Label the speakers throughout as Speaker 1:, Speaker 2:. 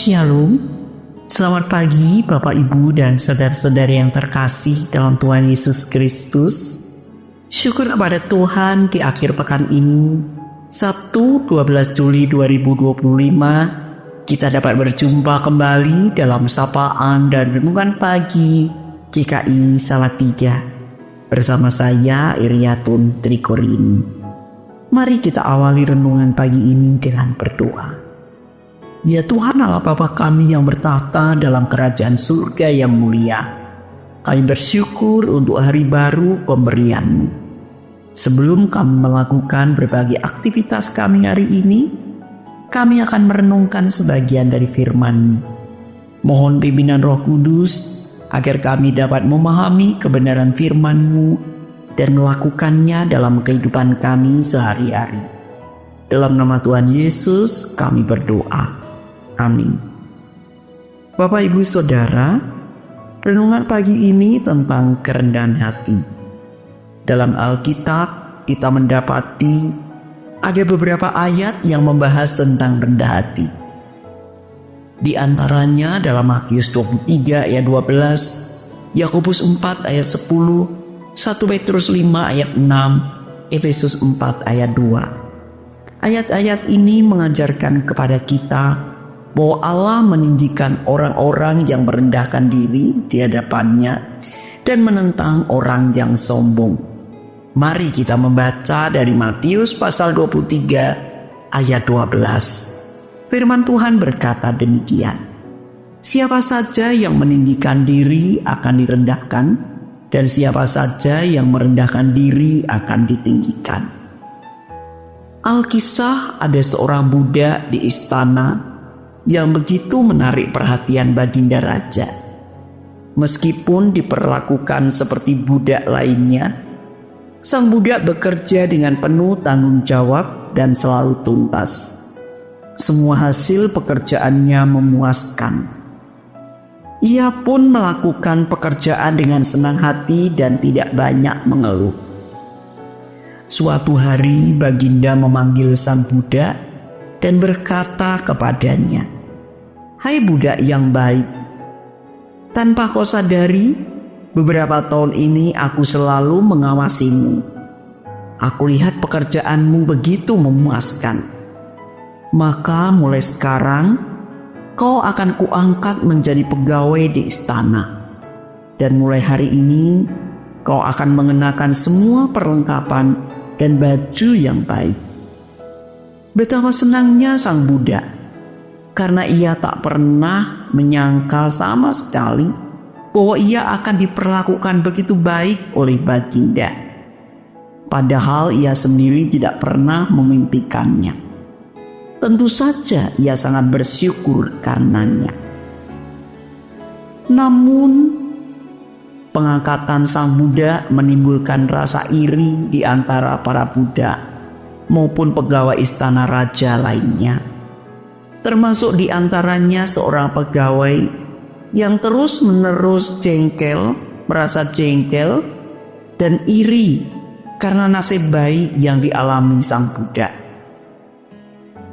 Speaker 1: Shalom. Selamat pagi Bapak Ibu dan saudara-saudari yang terkasih dalam Tuhan Yesus Kristus. Syukur kepada Tuhan di akhir pekan ini, Sabtu 12 Juli 2025, kita dapat berjumpa kembali dalam sapaan dan renungan pagi GKI Salatiga bersama saya Iriatun Trikorin. Mari kita awali renungan pagi ini dengan berdoa. Ya Tuhan Allah Bapa kami yang bertahta dalam kerajaan surga yang mulia, kami bersyukur untuk hari baru pemberian-Mu. Sebelum kami melakukan berbagai aktivitas kami hari ini, kami akan merenungkan sebagian dari firman-Mu. Mohon pimpinan Roh Kudus agar kami dapat memahami kebenaran firman-Mu dan melakukannya dalam kehidupan kami sehari-hari. Dalam nama Tuhan Yesus kami berdoa. Amin. Bapak Ibu Saudara, renungan pagi ini tentang kerendahan hati. Dalam Alkitab kita mendapati ada beberapa ayat yang membahas tentang rendah hati. Di antaranya dalam Matius 23 ayat 12, Yakobus 4 ayat 10, 1 Petrus 5 ayat 6, Efesus 4 ayat 2. Ayat-ayat ini mengajarkan kepada kita bahwa Allah meninggikan orang-orang yang merendahkan diri di hadapannya dan menentang orang yang sombong. Mari kita membaca dari Matius pasal 23 ayat 12. Firman Tuhan berkata demikian. Siapa saja yang meninggikan diri akan direndahkan, dan siapa saja yang merendahkan diri akan ditinggikan. Alkisah ada seorang budak di istana yang begitu menarik perhatian baginda raja. Meskipun diperlakukan seperti budak lainnya, sang budak bekerja dengan penuh tanggung jawab dan selalu tuntas. Semua hasil pekerjaannya memuaskan. Ia pun melakukan pekerjaan dengan senang hati dan tidak banyak mengeluh. Suatu hari baginda memanggil sang budak dan berkata kepadanya, "Hai budak yang baik, tanpa kau sadari, beberapa tahun ini aku selalu mengawasimu. Aku lihat pekerjaanmu begitu memuaskan. Maka mulai sekarang, kau akan kuangkat menjadi pegawai di istana. Dan mulai hari ini, kau akan mengenakan semua perlengkapan dan baju yang baik." Betapa senangnya sang budak, karena ia tak pernah menyangkal sama sekali bahwa ia akan diperlakukan begitu baik oleh baginda. Padahal ia sendiri tidak pernah memimpikannya. Tentu saja ia sangat bersyukur karenanya. Namun, pengangkatan sang budak menimbulkan rasa iri di antara para budak maupun pegawai istana raja lainnya. Termasuk di antaranya seorang pegawai yang terus-menerus merasa jengkel dan iri karena nasib baik yang dialami sang budak.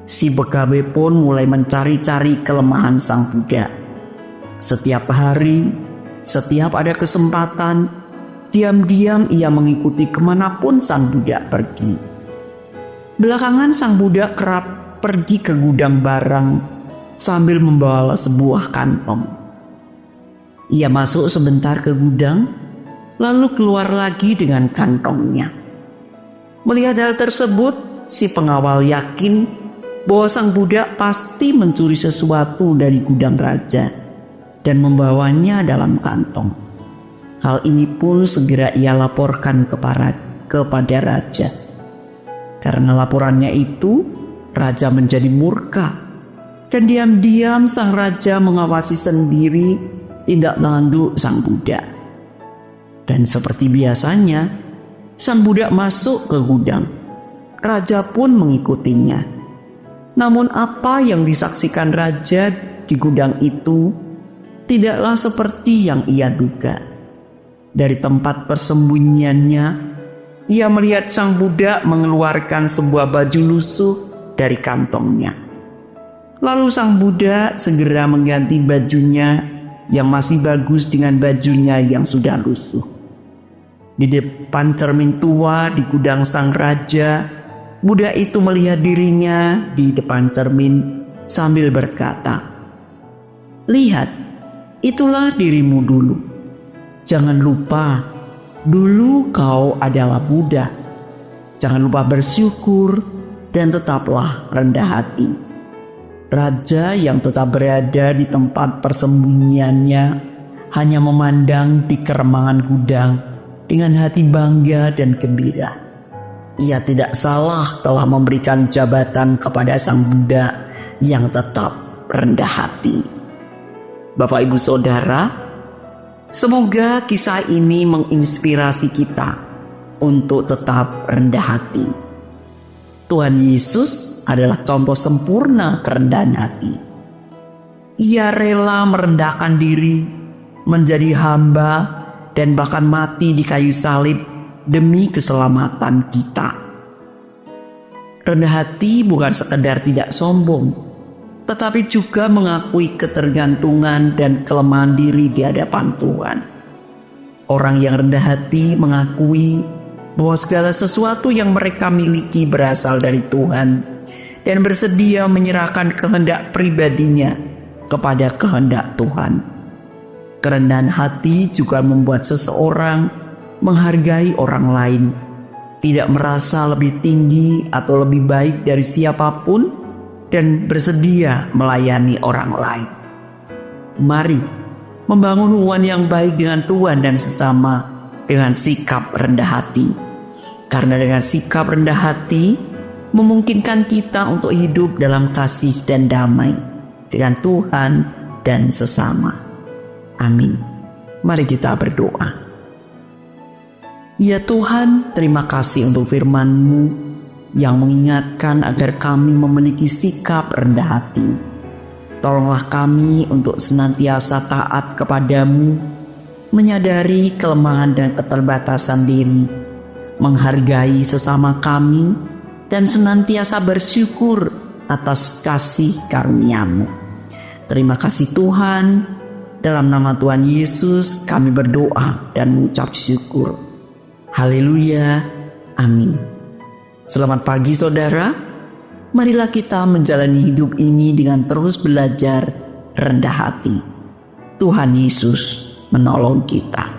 Speaker 1: Si pegawai pun mulai mencari-cari kelemahan sang budak. Setiap hari, setiap ada kesempatan, diam-diam ia mengikuti kemanapun sang budak pergi. Belakangan sang budak kerap pergi ke gudang barang sambil membawa sebuah kantong. Ia masuk sebentar ke gudang, lalu keluar lagi dengan kantongnya. Melihat hal tersebut, si pengawal yakin bahwa sang budak pasti mencuri sesuatu dari gudang raja dan membawanya dalam kantong. Hal ini pun segera ia laporkan kepada raja. Karena laporannya itu, raja menjadi murka, dan diam-diam sang raja mengawasi sendiri tindak tanduk sang budak. Dan seperti biasanya, sang budak masuk ke gudang. Raja pun mengikutinya. Namun apa yang disaksikan raja di gudang itu tidaklah seperti yang ia duga. Dari tempat persembunyiannya, ia melihat sang budak mengeluarkan sebuah baju lusuh dari kantongnya. Lalu sang Buddha segera mengganti bajunya yang masih bagus dengan bajunya yang sudah lusuh. Di depan cermin tua di gudang sang raja, Buddha itu melihat dirinya di depan cermin sambil berkata, "Lihat, itulah dirimu dulu. Jangan lupa, dulu kau adalah Buddha. Jangan lupa bersyukur dan tetaplah rendah hati." Raja yang tetap berada di tempat persembunyiannya hanya memandang di keremangan gudang dengan hati bangga dan gembira. Ia tidak salah telah memberikan jabatan kepada sang Buddha yang tetap rendah hati. Bapak Ibu Saudara, semoga kisah ini menginspirasi kita untuk tetap rendah hati. Tuhan Yesus adalah contoh sempurna kerendahan hati. Ia rela merendahkan diri, menjadi hamba, dan bahkan mati di kayu salib demi keselamatan kita. Rendah hati bukan sekedar tidak sombong, tetapi juga mengakui ketergantungan dan kelemahan diri di hadapan Tuhan. Orang yang rendah hati mengakui bahwa segala sesuatu yang mereka miliki berasal dari Tuhan dan bersedia menyerahkan kehendak pribadinya kepada kehendak Tuhan. Kerendahan hati juga membuat seseorang menghargai orang lain, tidak merasa lebih tinggi atau lebih baik dari siapapun, dan bersedia melayani orang lain. Mari membangun hubungan yang baik dengan Tuhan dan sesama dengan sikap rendah hati. Karena dengan sikap rendah hati memungkinkan kita untuk hidup dalam kasih dan damai dengan Tuhan dan sesama. Amin. Mari kita berdoa. Ya Tuhan, terima kasih untuk firman-Mu yang mengingatkan agar kami memiliki sikap rendah hati. Tolonglah kami untuk senantiasa taat kepadamu, menyadari kelemahan dan keterbatasan diri, menghargai sesama kami, dan senantiasa bersyukur atas kasih karunia-Mu. Terima kasih Tuhan. Dalam nama Tuhan Yesus kami berdoa dan mengucap syukur. Haleluya. Amin. Selamat pagi saudara. Marilah kita menjalani hidup ini dengan terus belajar rendah hati. Tuhan Yesus menolong kita.